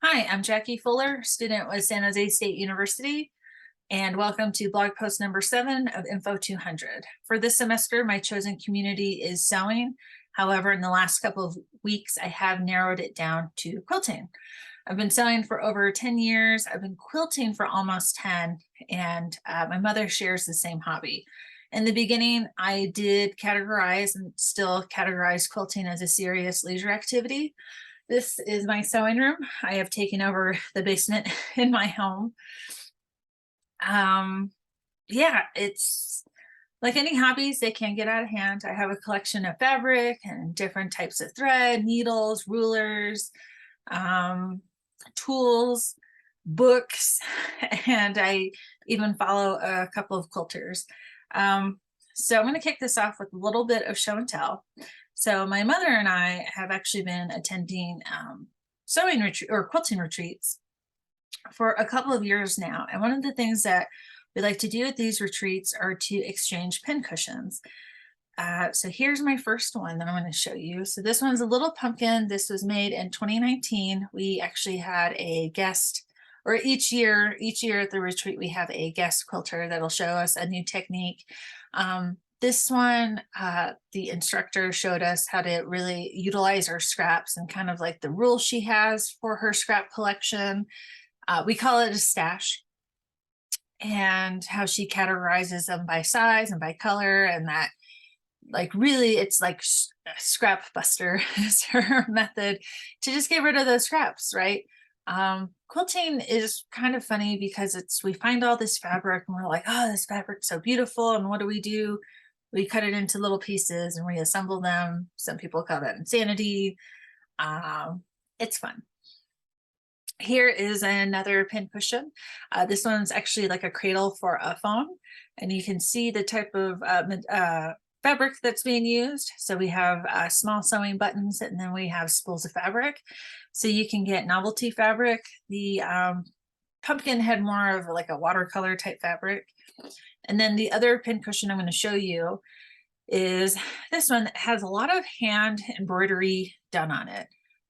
Hi, I'm Jackie Fuller, student with San Jose State University, and welcome to blog post number 7 of Info 200. For this semester, my chosen community is sewing. However, in the last couple of weeks, I have narrowed it down to quilting. I've been sewing for over 10 years. I've been quilting for almost 10, and my mother shares the same hobby. In the beginning, I did categorize and still categorize quilting as a serious leisure activity. This is my sewing room. I have taken over the basement in my home. Yeah, it's like any hobbies, they can get out of hand. I have a collection of fabric and different types of thread, needles, rulers, tools, books, and I even follow a couple of quilters. So I'm going to kick this off with a little bit of show and tell. So my mother and I have actually been attending sewing retreat or quilting retreats for a couple of years now. And one of the things that we like to do at these retreats are to exchange pin cushions. So here's my first one that I'm going to show you. So this one's a little pumpkin. This was made in 2019. We actually had a guest, or each year at the retreat, we have a guest quilter that'll show us a new technique. This one, the instructor showed us how to really utilize our scraps and kind of like the rules she has for her scrap collection. We call it a stash, and how she categorizes them by size and by color, and that like really it's like scrap buster is her method to just get rid of those scraps, right? Quilting is kind of funny because we find all this fabric and we're like, oh, this fabric's so beautiful, and what do? We cut it into little pieces and reassemble them. Some people call that insanity. It's fun. Here is another pin cushion. This one's actually like a cradle for a phone, and you can see the type of fabric that's being used. So we have small sewing buttons, and then we have spools of fabric. So you can get novelty fabric. The pumpkin had more of like a watercolor type fabric. And then the other pin cushion I'm going to show you is this one that has a lot of hand embroidery done on it.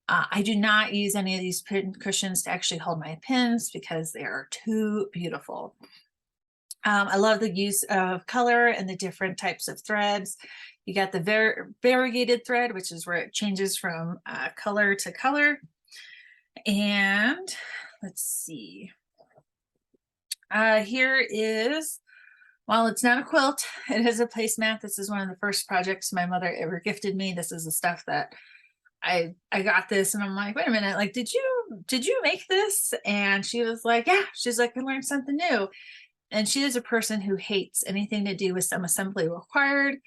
I do not use any of these pin cushions to actually hold my pins because they are too beautiful. I love the use of color and the different types of threads. You got the variegated thread, which is where it changes from color to color. And let's see. Here is, while it's not a quilt, it is a placemat. This is one of the first projects my mother ever gifted me. This is the stuff that I got this, and I'm like, wait a minute, like, did you make this? And she was like, yeah. She's like, I learned something new. And she is a person who hates anything to do with some assembly required.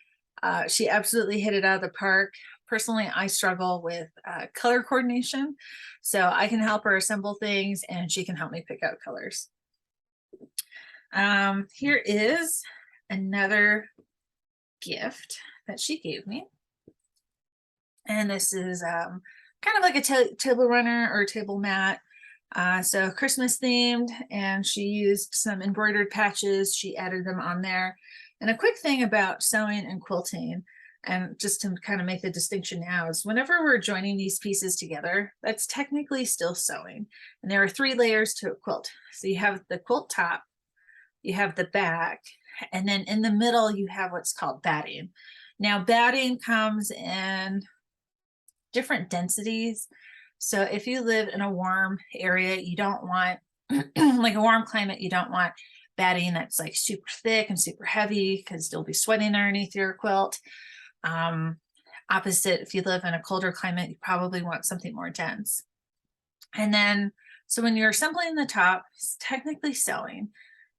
She absolutely hit it out of the park. Personally, I struggle with color coordination, so I can help her assemble things and she can help me pick out colors. Here is another gift that she gave me. And this is kind of like a table runner or table mat. So Christmas themed, and she used some embroidered patches. She added them on there. And a quick thing about sewing and quilting, and just to kind of make the distinction now, is whenever we're joining these pieces together, that's technically still sewing. And there are 3 layers to a quilt. So you have the quilt top, you have the back, and then in the middle you have what's called batting. Now batting comes in different densities. So if you live in a warm area, you don't want like a warm climate, you don't want batting that's like super thick and super heavy because you'll be sweating underneath your quilt. Opposite, if you live in a colder climate, you probably want something more dense. And then, so when you're assembling the top, it's technically sewing,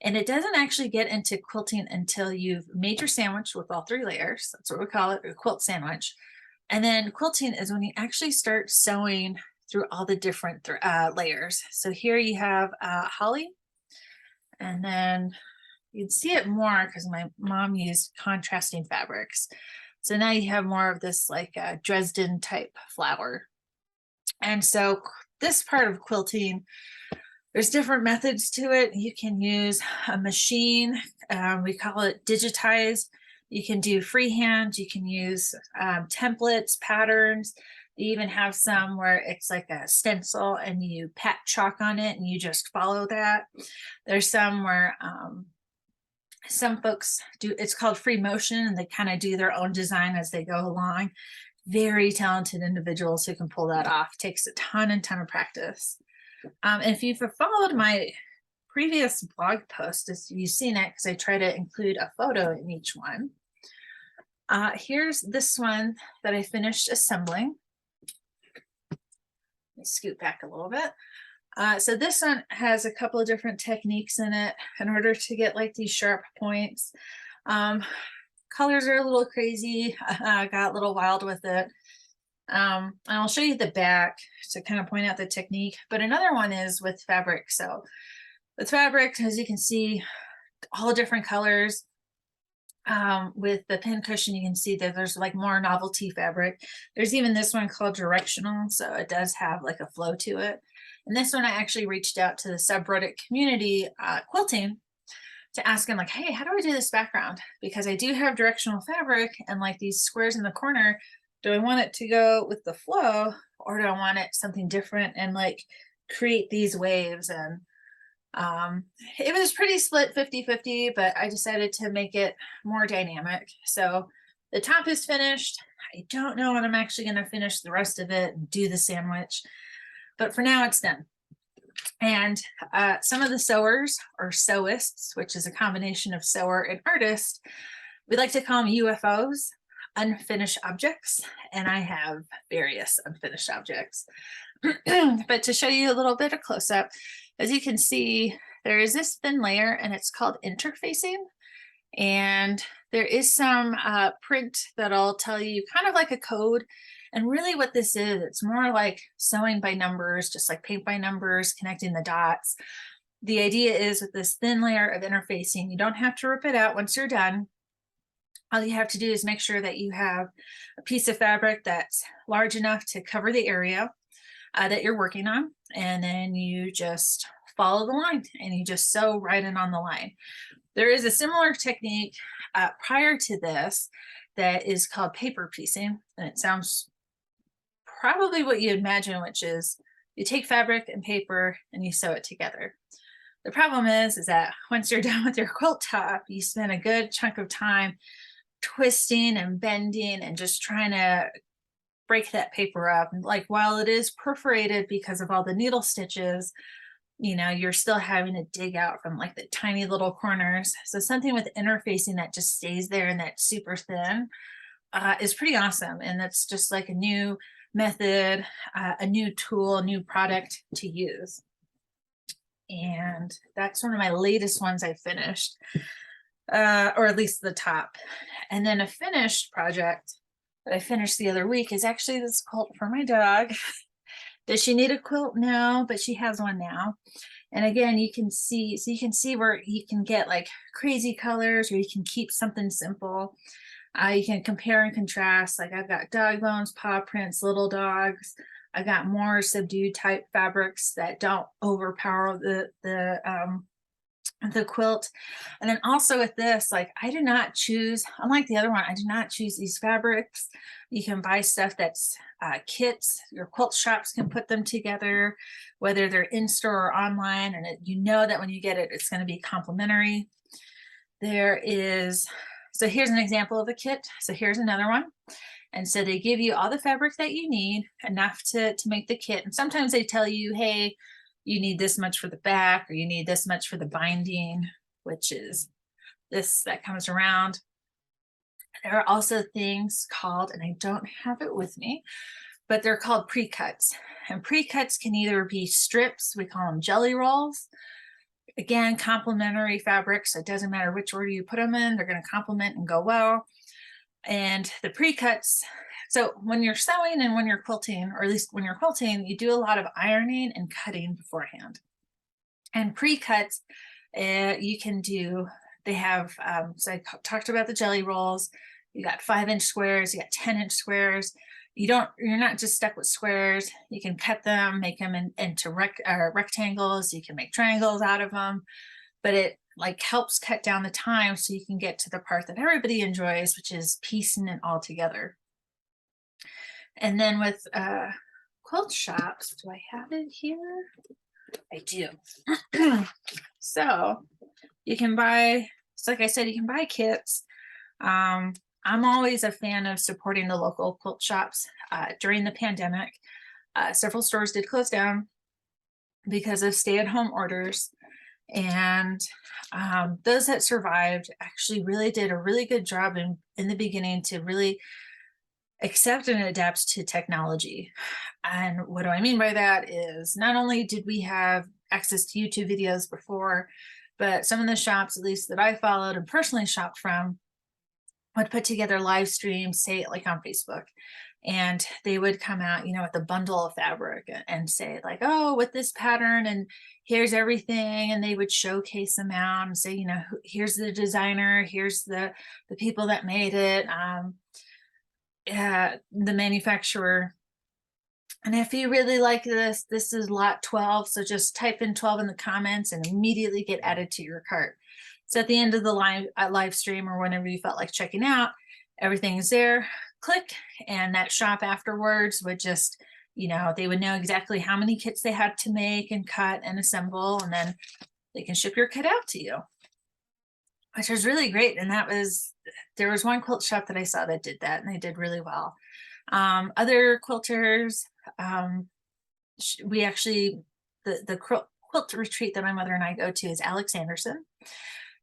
and it doesn't actually get into quilting until you've made your sandwich with all 3 layers. That's what we call it, a quilt sandwich. And then quilting is when you actually start sewing through all the different layers. So here you have holly, and then you'd see it more because my mom used contrasting fabrics. So now you have more of this like Dresden type flower. And so this part of quilting, there's different methods to it. You can use a machine. We call it digitized. You can do freehand. You can use templates, patterns. You even have some where it's like a stencil and you pat chalk on it and you just follow that. There's some where some folks do, it's called free motion, and they kind of do their own design as they go along. Very talented individuals who can pull that off. Takes a ton and ton of practice. If you've followed my previous blog post, as you've seen it, because I try to include a photo in each one. Here's this one that I finished assembling. Let me scoot back a little bit. So this one has a couple of different techniques in it in order to get like these sharp points. Colors are a little crazy. I got a little wild with it. And I'll show you the back to kind of point out the technique. But another one is with fabric. So with fabric, as you can see, all different colors. With the pin cushion, you can see that there's like more novelty fabric. There's even this one called directional, so it does have like a flow to it. And this one, I actually reached out to the subreddit community, quilting, to ask them like, hey, how do I do this background? Because I do have directional fabric and like these squares in the corner. Do I want it to go with the flow, or do I want it something different and like create these waves? And it was pretty split 50-50, but I decided to make it more dynamic. So the top is finished. I don't know when I'm actually going to finish the rest of it and do the sandwich, but for now it's done. And some of the sewers, or sewists, which is a combination of sewer and artist, we like to call them UFOs, unfinished objects, and I have various unfinished objects. But to show you a little bit of close-up, as you can see, there is this thin layer and it's called interfacing. And there is some print that'll tell you kind of like a code. And really what this is, it's more like sewing by numbers, just like paint by numbers, connecting the dots. The idea is with this thin layer of interfacing, you don't have to rip it out once you're done. All you have to do is make sure that you have a piece of fabric that's large enough to cover the area that you're working on. And then you just follow the line and you just sew right in on the line. There is a similar technique prior to this that is called paper piecing. And it sounds probably what you imagine, which is you take fabric and paper and you sew it together. The problem is that once you're done with your quilt top, you spend a good chunk of time twisting and bending and just trying to break that paper up. Like, while it is perforated because of all the needle stitches, you know, you're still having to dig out from like the tiny little corners. So something with interfacing that just stays there and that's super thin is pretty awesome. And that's just like a new method, a new tool, a new product to use. And that's one of my latest ones I finished, or at least the top. And then a finished project that I finished the other week is actually this quilt for my dog. Does she need a quilt? No, but she has one now. And again, you can see, so you can see where you can get like crazy colors, or you can keep something simple. You can compare and contrast. Like, I've got dog bones, paw prints, little dogs. I got more subdued type fabrics that don't overpower the quilt. And then also with this, like, I did not choose, unlike the other one, I did not choose these fabrics. You can buy stuff that's kits. Your quilt shops can put them together, whether they're in store or online, and you know that when you get it, it's going to be complimentary. There is, so here's an example of a kit. So here's another one. And so they give you all the fabric that you need, enough to make the kit. And sometimes they tell you, hey, you need this much for the back, or you need this much for the binding, which is this that comes around. There are also things called, and I don't have it with me, but they're called pre-cuts. And pre-cuts can either be strips, we call them jelly rolls. Again, complementary fabrics, so it doesn't matter which order you put them in, they're going to complement and go well. And the pre-cuts, so when you're sewing and when you're quilting, or at least when you're quilting, you do a lot of ironing and cutting beforehand. And pre-cuts, you can do, they have, so I talked about the jelly rolls. You got 5-inch squares, you got 10-inch squares. You're not just stuck with squares. You can cut them, make them into rectangles. You can make triangles out of them, but it like helps cut down the time so you can get to the part that everybody enjoys, which is piecing it all together. And then with quilt shops, do I have it here? I do. So you can buy, so like I said, you can buy kits. I'm always a fan of supporting the local quilt shops. During the pandemic, several stores did close down because of stay-at-home orders. And those that survived actually really did a really good job in the beginning to really accept and adapt to technology. And what do I mean by that is not only did we have access to YouTube videos before, but some of the shops, at least that I followed and personally shopped from, would put together live streams, say like on Facebook, and they would come out, with a bundle of fabric and say like, oh, with this pattern, and here's everything, and they would showcase them out and say, here's the designer, here's the people that made it, the manufacturer. And if you really like this is lot 12. So just type in 12 in the comments and immediately get added to your cart. So at the end of the live stream or whenever you felt like checking out, everything is there. Click, and that shop afterwards would just, they would know exactly how many kits they had to make and cut and assemble, and then they can ship your kit out to you, which was really great. And there was one quilt shop that I saw that did that, and they did really well. Other quilters, we actually, the quilt retreat that my mother and I go to is Alex Anderson,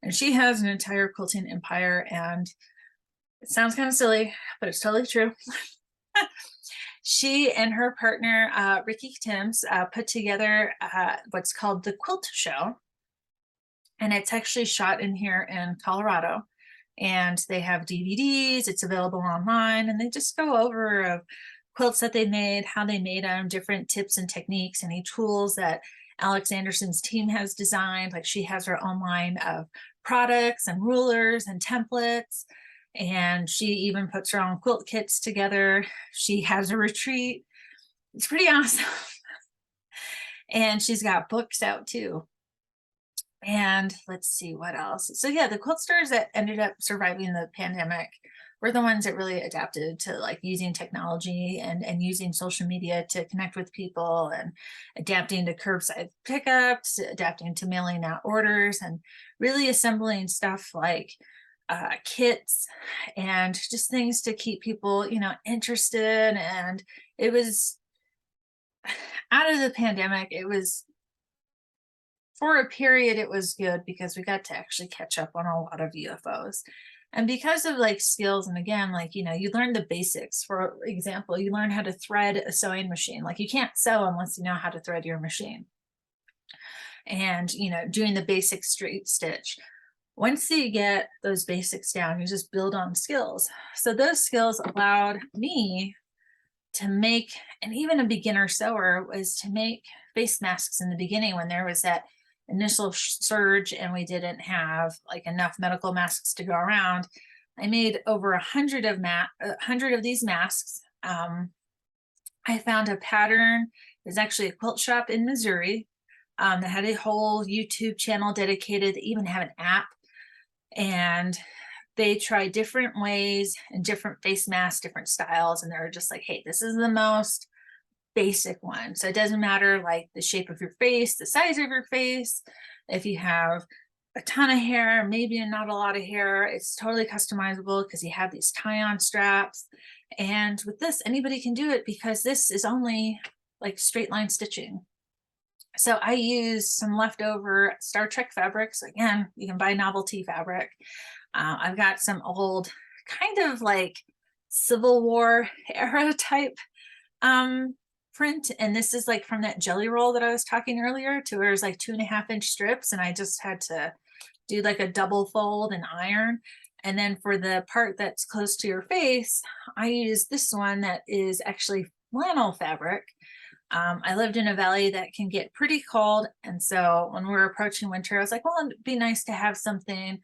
and she has an entire quilting empire, and it sounds kind of silly, but it's totally true. She and her partner, Ricky Timms, put together what's called the Quilt Show, and it's actually shot in here in Colorado. And they have DVDs, it's available online, and they just go over quilts that they made, how they made them, different tips and techniques, any tools that Alex Anderson's team has designed. Like, she has her own line of products and rulers and templates, and she even puts her own quilt kits together. She has a retreat. It's pretty awesome. And she's got books out too. And let's see what else. So yeah, the quilt stores that ended up surviving the pandemic were the ones that really adapted to like using technology and using social media to connect with people, and adapting to curbside pickups, adapting to mailing out orders, and really assembling stuff like kits and just things to keep people, interested. And it was out of the pandemic, it was, for a period, it was good because we got to actually catch up on a lot of UFOs. And because of like skills, and again, like, you learn the basics. For example, you learn how to thread a sewing machine. Like, you can't sew unless you know how to thread your machine. And, doing the basic straight stitch. Once you get those basics down, you just build on skills. So those skills allowed me to make, and even a beginner sewer was to make face masks in the beginning when there was that initial surge and we didn't have like enough medical masks to go around. I made over 100 of these masks. I found a pattern. There's actually a quilt shop in Missouri that had a whole YouTube channel dedicated. They even have an app, and they try different ways and different face masks, different styles, and they're just like, hey, this is the most basic one. So it doesn't matter like the shape of your face, the size of your face, if you have a ton of hair, maybe not a lot of hair, it's totally customizable because you have these tie-on straps. And with this, anybody can do it because this is only like straight line stitching. So I use some leftover Star Trek fabrics. Again, you can buy novelty fabric. I've got some old kind of like Civil War era type print, and this is like from that jelly roll that I was talking earlier, to where it's like 2.5-inch strips, and I just had to do like a double fold and iron. And then for the part that's close to your face, I use this one that is actually flannel fabric. I lived in a valley that can get pretty cold, and so when we're approaching winter, I was like, well, it'd be nice to have something,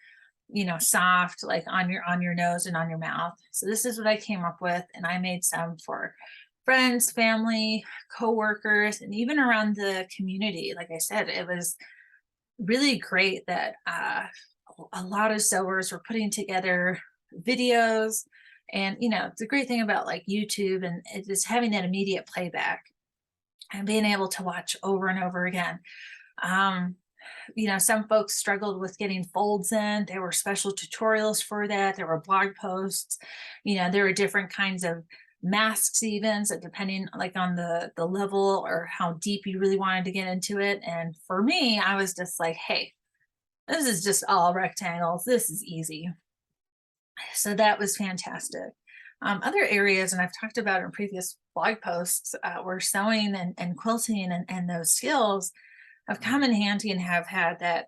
soft, like on your nose and on your mouth. So this is what I came up with, and I made some for friends, family, co-workers, and even around the community. Like I said, it was really great that a lot of sewers were putting together videos And, the great thing about like YouTube and it is having that immediate playback and being able to watch over and over again. Um, some folks struggled with getting folds in. There were special tutorials for that. There were blog posts. There were different kinds of masks even, so depending like on the level or how deep you really wanted to get into it. And for me, I was just like, hey, this is just all rectangles. This is easy. So that was fantastic. Other areas, and I've talked about in previous blog posts, were sewing and quilting and those skills have come in handy and have had that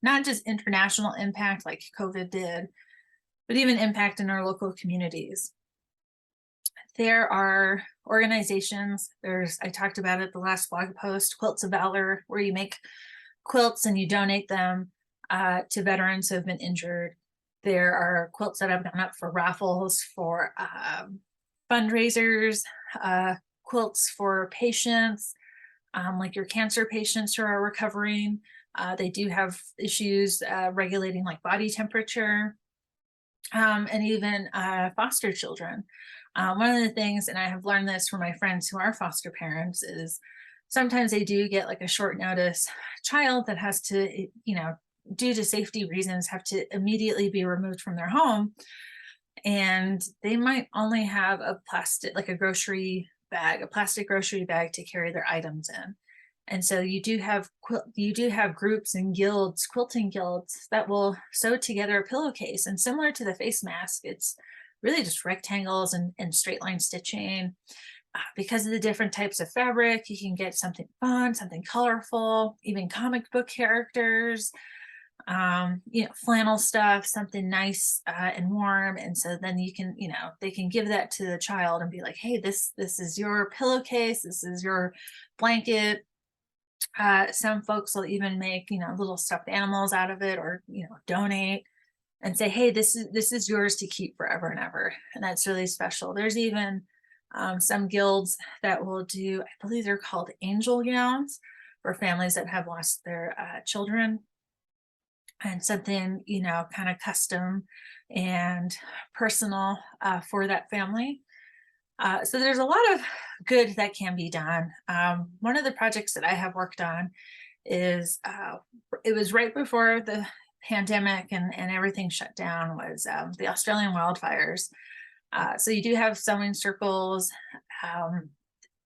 not just international impact like COVID did, but even impact in our local communities. There are organizations, I talked about it the last blog post, Quilts of Valor, where you make quilts and you donate them to veterans who have been injured. There are quilts that have gone up for raffles, for fundraisers, quilts for patients, like your cancer patients who are recovering. They do have issues regulating like body temperature, and even foster children. One of the things, and I have learned this from my friends who are foster parents, is sometimes they do get like a short notice child that has to, due to safety reasons, have to immediately be removed from their home. And they might only have a plastic, like a plastic grocery bag to carry their items in. And so you do have groups and guilds, quilting guilds, that will sew together a pillowcase. And similar to the face mask, it's really just rectangles and straight line stitching. Because of the different types of fabric, you can get something fun, something colorful, even comic book characters, flannel stuff, something nice and warm. And so then you can, they can give that to the child and be like, hey, this is your pillowcase, this is your blanket. Some folks will even make, little stuffed animals out of it, or, donate and say, hey, this is yours to keep forever and ever. And that's really special. There's even some guilds that will do, I believe they're called angel gowns, for families that have lost their children, and something, kind of custom and personal for that family. So there's a lot of good that can be done. One of the projects that I have worked on is, it was right before the pandemic and everything shut down, was the Australian wildfires. So you do have sewing circles,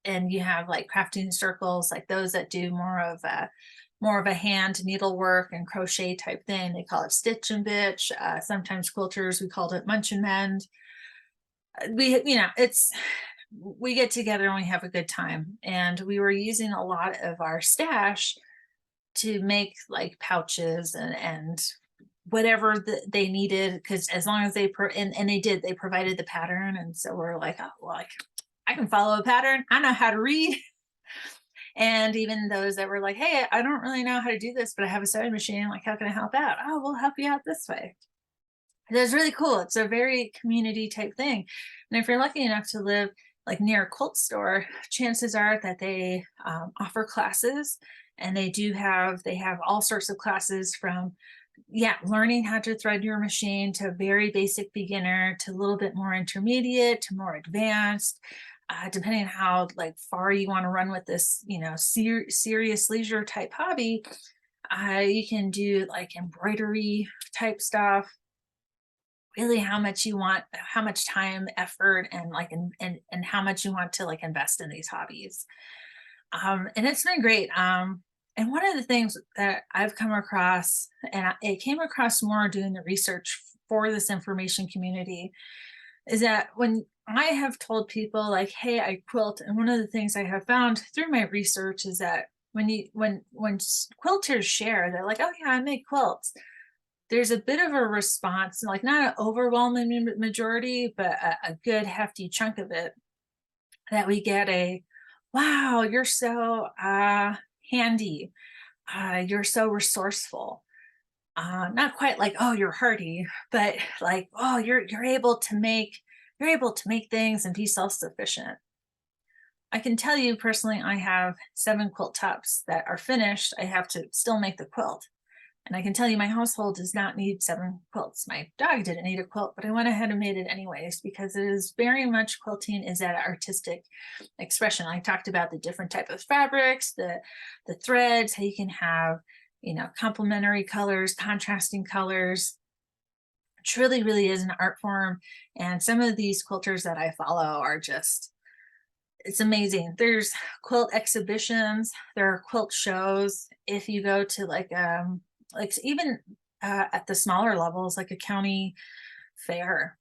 and you have like crafting circles, like those that do more of a hand needlework and crochet type thing. They call it stitch and bitch. Sometimes quilters, we called it munch and mend. We get together and we have a good time, and we were using a lot of our stash to make like pouches and whatever they needed, because as long as they they provided the pattern. And so we're like, oh, well, I can follow a pattern, I know how to read. And even those that were like, hey, I don't really know how to do this, but I have a sewing machine, like, how can I help out? Oh, we'll help you out this way. That's really cool. It's a very community type thing. And if you're lucky enough to live like near a quilt store, chances are that they offer classes, and they have all sorts of classes from, learning how to thread your machine, to very basic beginner, to a little bit more intermediate, to more advanced, depending on how like far you want to run with this, serious leisure type hobby. You can do like embroidery type stuff, really how much you want, how much time, effort, and like and how much you want to like invest in these hobbies. And it's been great. And one of the things that I've come across, and it came across more doing the research for this information community, is that when I have told people like, hey, I quilt, and one of the things I have found through my research is that when quilters share, they're like, oh yeah, I make quilts, there's a bit of a response, like not an overwhelming majority, but a good hefty chunk of it, that we get a, wow, you're so handy, you're so resourceful. Not quite like, oh, you're hardy, but like, oh, you're able to make things and be self-sufficient. I can tell you personally, I have 7 quilt tops that are finished. I have to still make the quilt, And I can tell you my household does not need 7 quilts. My dog didn't need a quilt, but I went ahead and made it anyways because it is very much, quilting is that artistic expression. I talked about the different type of fabrics, the threads, how you can have, complementary colors, contrasting colors. It truly, really is an art form. And some of these quilters that I follow are just, it's amazing. There's quilt exhibitions, there are quilt shows. If you go to like even at the smaller levels, like a county fair,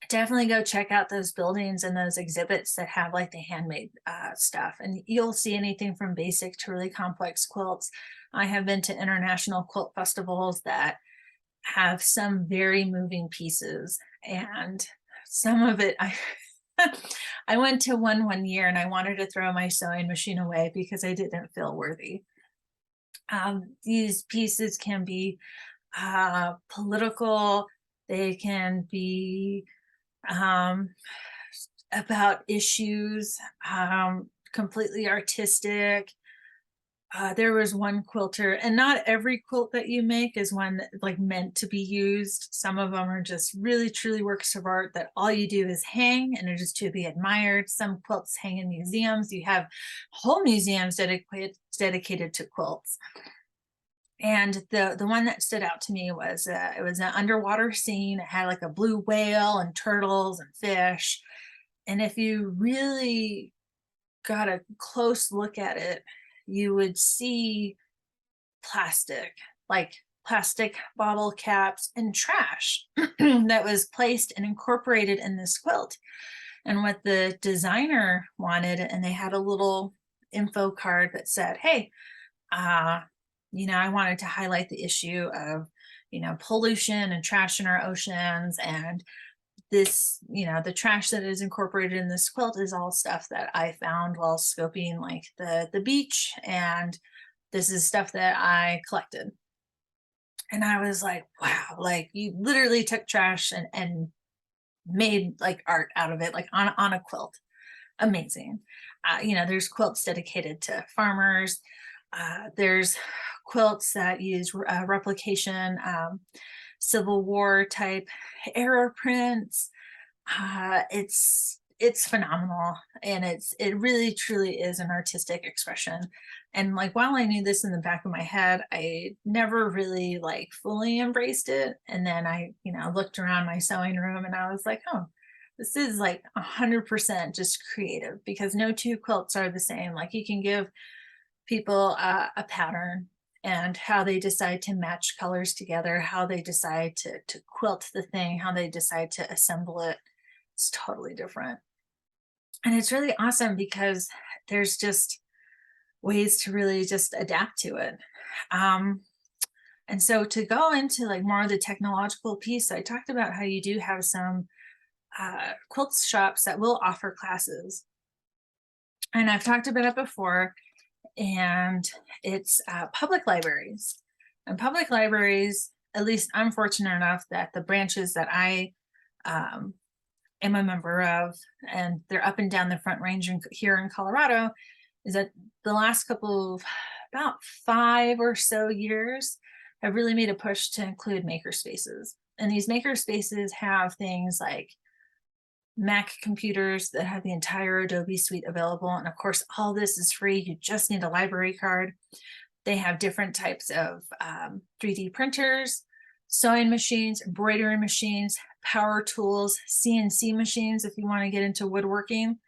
definitely go check out those buildings and those exhibits that have like the handmade stuff, and you'll see anything from basic to really complex quilts. I have been to international quilt festivals that have some very moving pieces, and some of it I went to one year and I wanted to throw my sewing machine away because I didn't feel worthy. These pieces can be political, they can be um, about issues, completely artistic. There was one quilter, and not every quilt that you make is one that, like, meant to be used. Some of them are just really truly works of art that all you do is hang and are just to be admired. Some quilts hang in museums. You have whole museums dedicated to quilts. And the one that stood out to me was it was an underwater scene. It had like a blue whale and turtles and fish. And if you really got a close look at it, you would see plastic, like plastic bottle caps and trash that was placed and incorporated in this quilt. And what the designer wanted, and they had a little info card that said, hey, uh, I wanted to highlight the issue of, pollution and trash in our oceans. And this, the trash that is incorporated in this quilt is all stuff that I found while scoping like the beach. And this is stuff that I collected. And I was like, wow, like you literally took trash and made like art out of it, like on a quilt. Amazing. There's quilts dedicated to farmers. There's quilts that use replication, Civil War type arrow prints. It's phenomenal, and it really truly is an artistic expression. And like, while I knew this in the back of my head, I never really like fully embraced it. And then I looked around my sewing room and I was like, oh, this is like 100% just creative, because no two quilts are the same. Like, you can give people a pattern, and how they decide to match colors together, how they decide to quilt the thing, how they decide to assemble it, it's totally different. And it's really awesome because there's just ways to really just adapt to it. Um, and so, to go into like more of the technological piece, I talked about how you do have some quilt shops that will offer classes. And I've talked about it before, and it's public libraries. And public libraries, at least I'm fortunate enough that the branches that I um, am a member of, and they're up and down the Front Range here in Colorado, is that the last couple of about 5 or so years have really made a push to include maker spaces. And these maker spaces have things like Mac computers that have the entire Adobe suite available. And of course, all this is free. You just need a library card. They have different types of 3D printers, sewing machines, embroidery machines, power tools, CNC machines if you want to get into woodworking.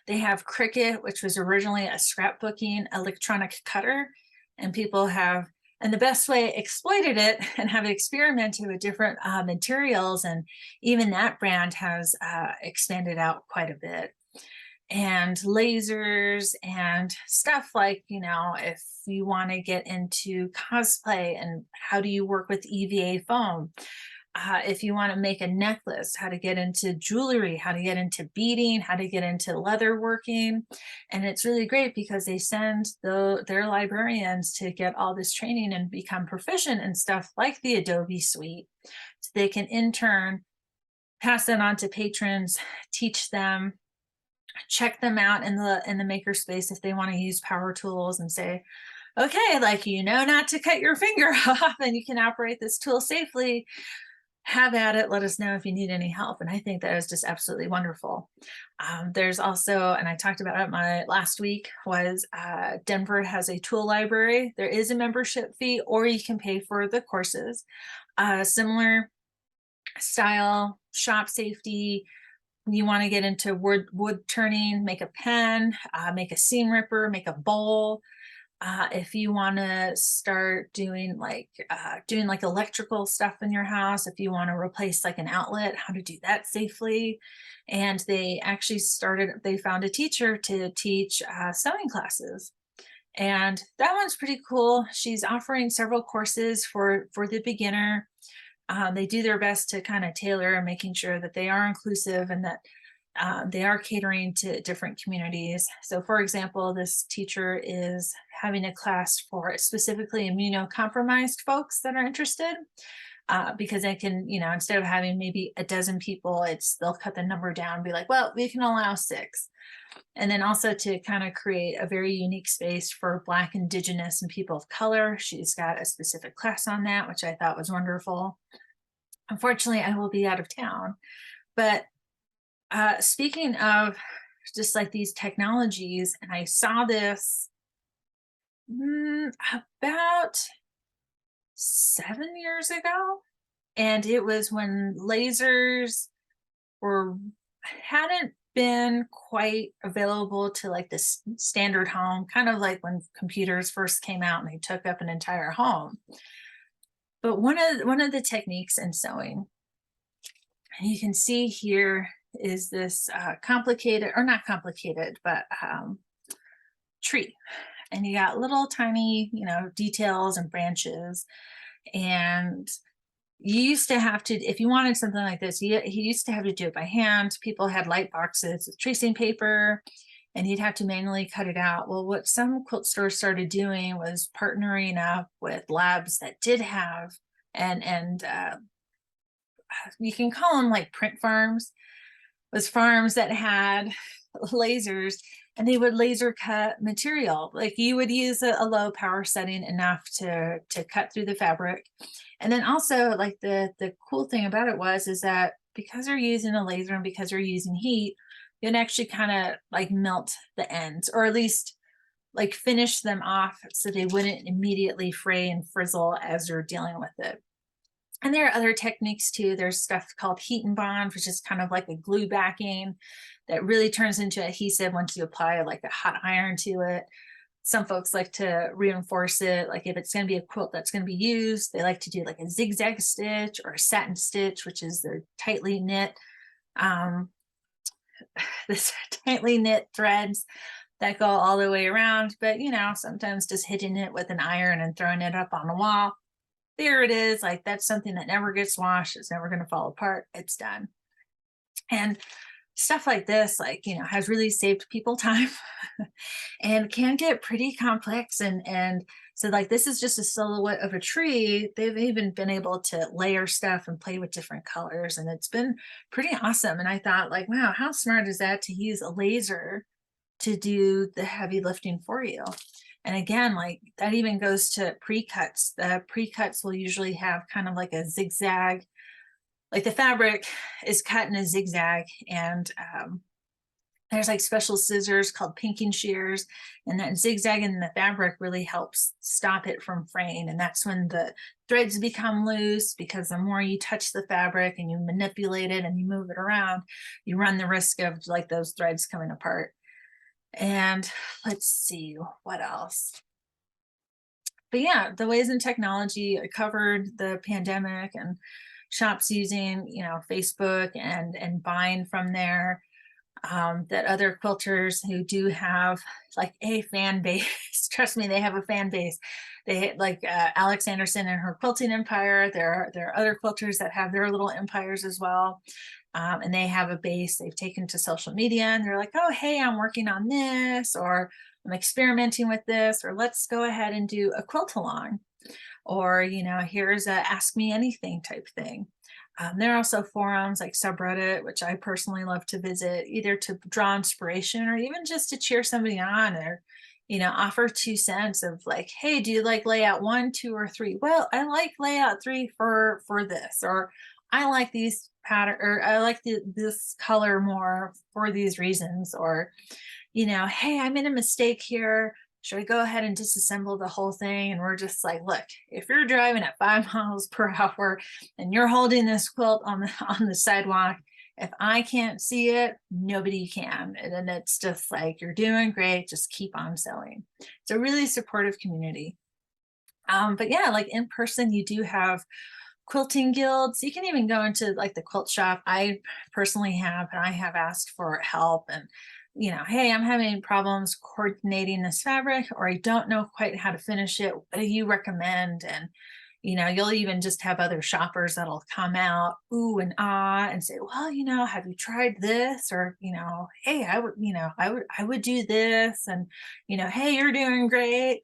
They have Cricut, which was originally a scrapbooking electronic cutter, and people have, and the best way exploited it and have experimented with different materials, and even that brand has expanded out quite a bit. And lasers and stuff like, if you want to get into cosplay, and how do you work with EVA foam? If you want to make a necklace, how to get into jewelry, how to get into beading, how to get into leather working. And it's really great because they send their librarians to get all this training and become proficient in stuff like the Adobe suite. So they can in turn pass that on to patrons, teach them, check them out in the makerspace if they want to use power tools, and say, okay, like, not to cut your finger off and you can operate this tool safely. Have at it. Let us know if you need any help. And I think that is just absolutely wonderful. There's also, and I talked about it my last week, was Denver has a tool library. There is a membership fee, or you can pay for the courses. Similar style, shop safety. You want to get into wood turning, make a pen, make a seam ripper, make a bowl. If you want to start doing like electrical stuff in your house, if you want to replace like an outlet, how to do that safely. And they actually they found a teacher to teach sewing classes. And that one's pretty cool. She's offering several courses for the beginner. They do their best to kind of tailor and making sure that they are inclusive and that they are catering to different communities. So for example, this teacher is having a class for specifically immunocompromised folks that are interested, because they can, instead of having maybe a dozen people, they'll cut the number down and be like, well, we can allow 6. And then also to kind of create a very unique space for Black, Indigenous, and people of color. She's got a specific class on that, which I thought was wonderful. Unfortunately, I will be out of town, but speaking of just like these technologies, and I saw this about 7 years ago, and it was when lasers hadn't been quite available to like the standard home, kind of like when computers first came out and they took up an entire home. But one of the techniques in sewing, and you can see here, is this complicated, or not complicated, but tree. And you got little tiny, details and branches. And you used to have to, if you wanted something like this, he used to have to do it by hand. People had light boxes with tracing paper, and he'd have to manually cut it out. Well, what some quilt stores started doing was partnering up with labs that did have, and you can call them like print farms, was farms that had lasers, and they would laser cut material. Like you would use a low power setting enough to cut through the fabric. And then also, like, the cool thing about it is that because they're using a laser and because they're using heat, you can actually kind of like melt the ends, or at least like finish them off so they wouldn't immediately fray and frizzle as you're dealing with it. And there are other techniques too. There's stuff called heat and bond, which is kind of like a glue backing that really turns into adhesive once you apply like a hot iron to it. Some folks like to reinforce it. Like if it's going to be a quilt that's going to be used, they like to do like a zigzag stitch or a satin stitch, which is their tightly knit, this tightly knit threads that go all the way around. But sometimes just hitting it with an iron and throwing it up on the wall, there it is. Like that's something that never gets washed. It's never going to fall apart. It's done. And stuff like this, like, has really saved people time and can get pretty complex. And so like, this is just a silhouette of a tree. They've even been able to layer stuff and play with different colors. And it's been pretty awesome. And I thought like, wow, how smart is that to use a laser to do the heavy lifting for you? And again, like that even goes to pre-cuts. The pre-cuts will usually have kind of like a zigzag, like the fabric is cut in a zigzag, and there's like special scissors called pinking shears, and that zigzag in the fabric really helps stop it from fraying. And that's when the threads become loose, because the more you touch the fabric and you manipulate it and you move it around, you run the risk of like those threads coming apart. And let's see what else. But yeah, the ways in technology, I covered the pandemic and shops using, Facebook and buying from there. That other quilters who do have like a fan base, trust me, they have a fan base. They like Alex Anderson and her quilting empire. There are other quilters that have their little empires as well. And they have a base they've taken to social media, and they're like, oh, hey, I'm working on this, or I'm experimenting with this, or let's go ahead and do a quilt along, or, here's a ask me anything type thing. There are also forums like subreddit, which I personally love to visit, either to draw inspiration or even just to cheer somebody on, or, offer 2 cents of like, hey, do you like layout 1, 2, or 3? Well, I like layout 3 for this, or I like these pattern, or I like this color more for these reasons, or hey, I made a mistake here. Should I go ahead and disassemble the whole thing? And we're just like, look, if you're driving at 5 miles per hour and you're holding this quilt on the on the sidewalk, if I can't see it, nobody can. And then it's just like, you're doing great, just keep on sewing. It's a really supportive community. But yeah, like in person, you do have quilting guilds. You can even go into like the quilt shop. I personally have, and I have asked for help, and hey, I'm having problems coordinating this fabric, or I don't know quite how to finish it. What do you recommend? And you'll even just have other shoppers that'll come out, ooh and ah, and say, well, have you tried this? Or, hey, I would do this. And, hey, you're doing great.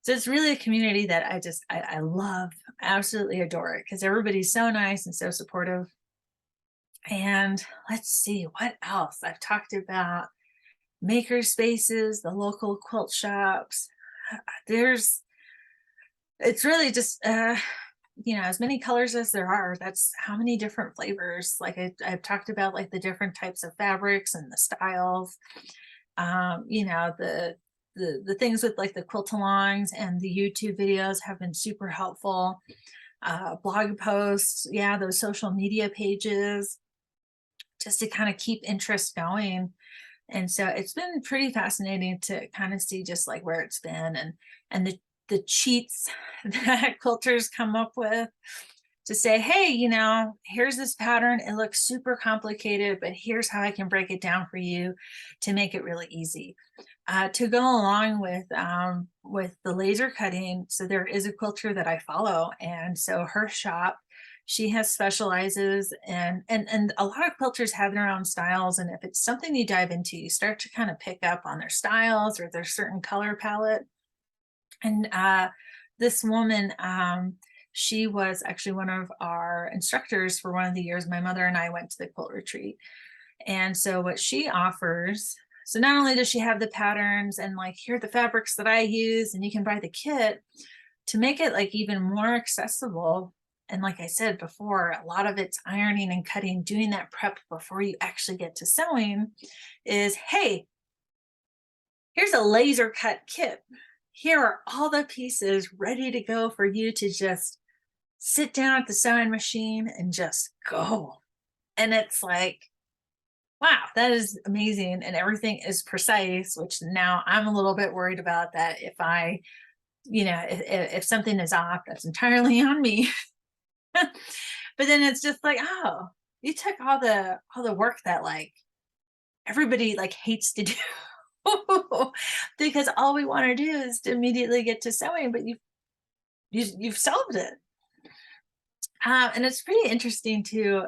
So it's really a community that I love, absolutely adore it, because everybody's so nice and so supportive. And let's see what else I've talked about. Maker spaces, the local quilt shops. There's It's really just as many colors as there are, that's how many different flavors. Like I've talked about, like the different types of fabrics and the styles. The things with like the quilt alongs and the YouTube videos have been super helpful. Blog posts, yeah, those social media pages, just to kind of keep interest going. And so it's been pretty fascinating to kind of see just like where it's been, and the cheats that quilters come up with to say, hey, here's this pattern. It looks super complicated, but here's how I can break it down for you to make it really easy. To go along with the laser cutting. So there is a quilter that I follow, and so her shop, she has specializes, and a lot of quilters have their own styles. And if it's something you dive into, you start to kind of pick up on their styles or their certain color palette. And this woman, she was actually one of our instructors for one of the years my mother and I went to the quilt retreat. And so what she offers, so not only does she have the patterns and like, here are the fabrics that I use, and you can buy the kit, to make it like even more accessible. And like I said before, a lot of it's ironing and cutting, doing that prep before you actually get to sewing, is, hey, here's a laser cut kit. Here are all the pieces ready to go for you to just sit down at the sewing machine and just go. And it's like, wow, that is amazing. And everything is precise, which now I'm a little bit worried about that. If if something is off, that's entirely on me. But then it's just like, oh, you took all the work that like everybody like hates to do. Because all we want to do is to immediately get to sewing, but you've solved it. And it's pretty interesting too.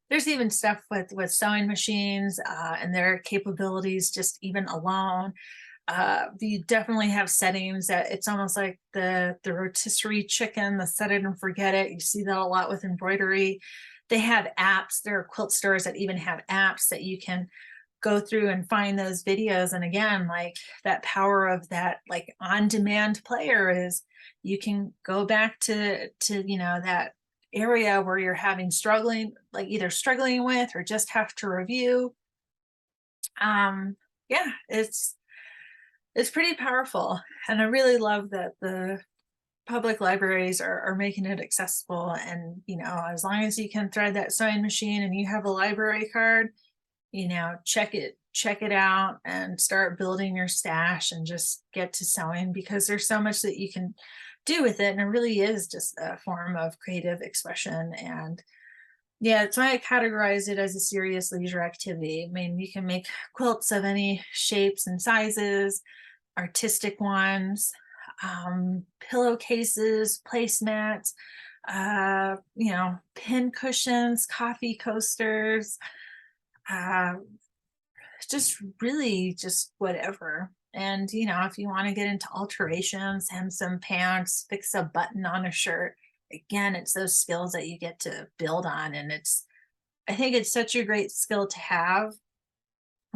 There's even stuff with sewing machines and their capabilities, just even alone. You definitely have settings that it's almost like the rotisserie chicken, the set it and forget it. You see that a lot with embroidery. They have apps. There are quilt stores that even have apps that you can go through and find those videos. And again, like that power of that like on-demand player is, you can go back to that area where you're like either struggling with or just have to review. Yeah, it's pretty powerful. And I really love that the public libraries are making it accessible. And as long as you can thread that sewing machine and you have a library card, check it out and start building your stash and just get to sewing, because there's so much that you can do with it. And it really is just a form of creative expression. And yeah, it's why I categorize it as a serious leisure activity. I mean, you can make quilts of any shapes and sizes, artistic ones, pillowcases, placemats, pin cushions, coffee coasters, just really just whatever. And if you want to get into alterations, hem some pants, fix a button on a shirt, again, it's those skills that you get to build on. And I think it's such a great skill to have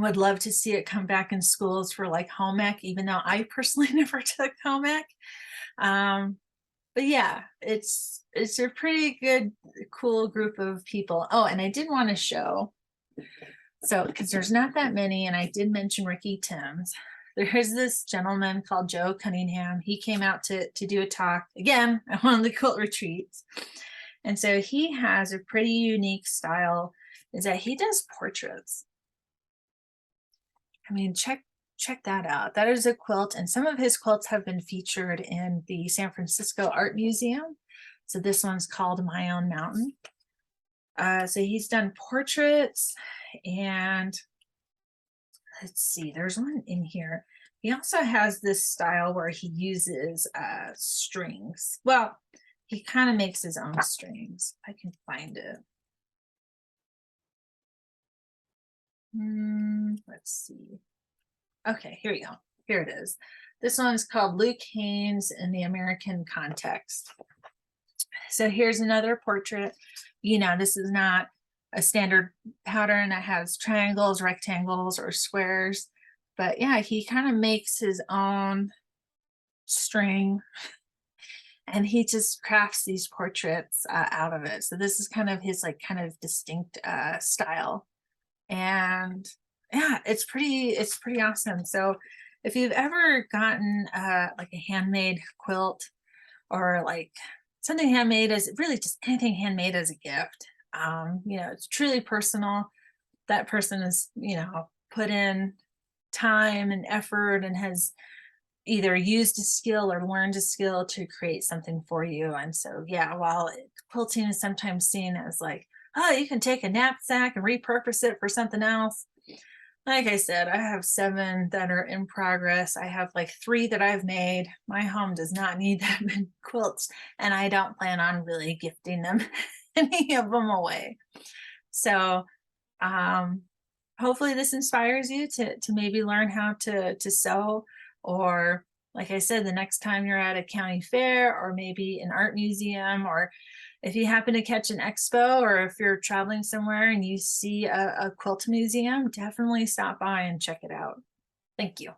Would love to see it come back in schools for like home ec, even though I personally never took home ec. Um, but yeah, it's a pretty good, cool group of people. Oh, and I did want to show, so because there's not that many, and I did mention Ricky Timms. There's this gentleman called Joe Cunningham. He came out to do a talk again at one of the quilt retreats. And so he has a pretty unique style, is that he does portraits. I mean, check that out. That is a quilt, and some of his quilts have been featured in the San Francisco Art Museum. So this one's called My Own Mountain. So he's done portraits, and let's see, there's one in here. He also has this style where he uses strings. Well, he kind of makes his own strings. I can find it. Let's see. Okay, here you go. Here it is. This one is called Luke Haynes in the American Context. So here's another portrait. You know, this is not a standard pattern that has triangles, rectangles, or squares. But yeah, he kind of makes his own string, and he just crafts these portraits out of it. So this is kind of his like kind of distinct style. And yeah, it's pretty awesome. So if you've ever gotten like a handmade quilt, or like something handmade, as really just anything handmade as a gift, you know, it's truly personal. That person is, you know, put in time and effort and has either used a skill or learned a skill to create something for you. And so yeah, while quilting is sometimes seen as like, oh, you can take a knapsack and repurpose it for something else, like I said, I have 7 that are in progress. I have like 3 that I've made. My home does not need that many quilts, and I don't plan on really gifting them any of them away. So hopefully this inspires you to maybe learn how to sew, or like I said, the next time you're at a county fair, or maybe an art museum, or if you happen to catch an expo, or if you're traveling somewhere and you see a quilt museum, definitely stop by and check it out. Thank you.